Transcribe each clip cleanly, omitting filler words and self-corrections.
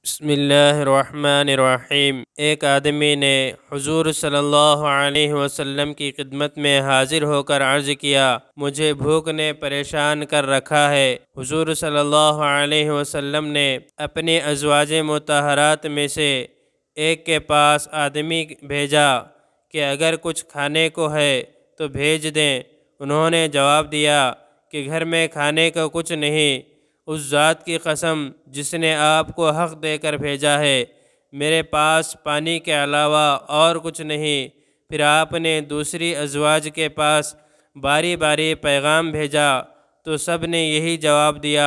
بسم اللہ الرحمن الرحیم۔ ایک آدمی نے حضور صلی اللہ علیہ وسلم کی خدمت میں حاضر ہو کر عرض کیا، مجھے بھوک نے پریشان کر رکھا ہے۔ حضور صلی اللہ علیہ وسلم نے اپنی ازواج مطہرات میں سے ایک کے پاس آدمی بھیجا کہ اگر کچھ کھانے کو ہے تو بھیج دیں۔ انہوں نے جواب دیا کہ گھر میں کھانے کو کچھ نہیں۔ اس ذات کی قسم جس نے آپ کو حق دے کر بھیجا ہے، میرے پاس پانی کے علاوہ اور کچھ نہیں۔ پھر آپ نے دوسری ازواج کے پاس باری باری پیغام بھیجا تو سب نے یہی جواب دیا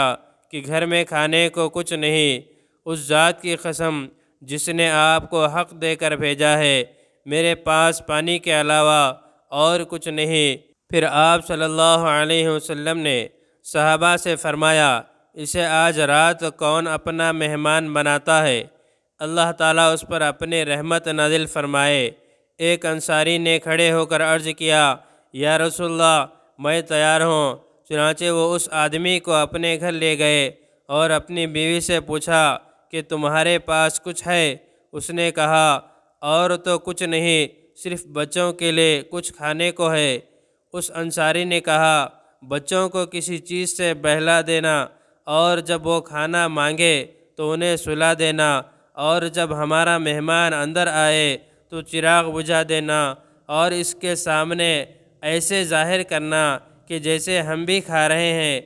کہ گھر میں کھانے کو کچھ نہیں۔ اس ذات کی قسم جس نے آپ کو حق دے کر بھیجا ہے، میرے پاس پانی کے علاوہ اور کچھ نہیں۔ پھر آپ صلی اللہ علیہ وسلم نے صحابہ سے فرمایا، اسے آج رات کون اپنا مہمان بناتا ہے، اللہ تعالیٰ اس پر اپنے رحمت نازل فرمائے۔ ایک انصاری نے کھڑے ہو کر عرض کیا، یا رسول اللہ، میں تیار ہوں۔ چنانچہ وہ اس آدمی کو اپنے گھر لے گئے اور اپنی بیوی سے پوچھا کہ تمہارے پاس کچھ ہے؟ اس نے کہا، اور تو کچھ نہیں، صرف بچوں کے لیے کچھ کھانے کو ہے۔ اس انصاری نے کہا، بچوں کو کسی چیز سے بہلا دینا، اور جب وہ کھانا مانگے تو انہیں سلا دینا، اور جب ہمارا مہمان اندر آئے تو چراغ بجھا دینا، اور اس کے سامنے ایسے ظاہر کرنا کہ جیسے ہم بھی کھا رہے ہیں۔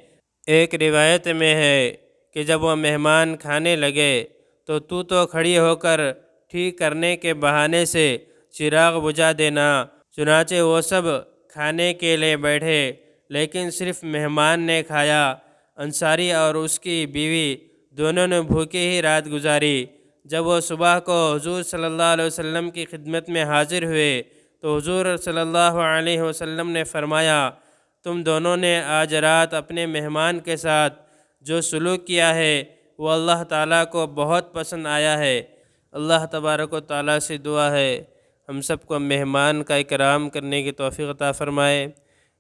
ایک روایت میں ہے کہ جب وہ مہمان کھانے لگے تو کھڑی ہو کر ٹھیک کرنے کے بہانے سے چراغ بجھا دینا۔ چنانچہ وہ سب کھانے کے لیے بیٹھے، لیکن صرف مہمان نے کھایا۔ انصاری اور اس کی بیوی دونوں نے بھوکے ہی رات گزاری۔ جب وہ صبح کو حضور صلی اللہ علیہ وسلم کی خدمت میں حاضر ہوئے تو حضور صلی اللہ علیہ وسلم نے فرمایا، تم دونوں نے آج رات اپنے مہمان کے ساتھ جو سلوک کیا ہے وہ اللہ تعالیٰ کو بہت پسند آیا ہے۔ اللہ تبارک و تعالیٰ سے دعا ہے ہم سب کو مہمان کا اکرام کرنے کی توفیق عطا فرمائے۔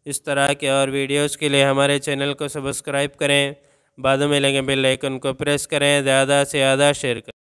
اس طرح کے اور ویڈیوز کے لیے ہمارے چینل کو سبسکرائب کریں، بعد میں لگے بیل آئیکن کو پریس کریں، زیادہ سے زیادہ شیئر کریں۔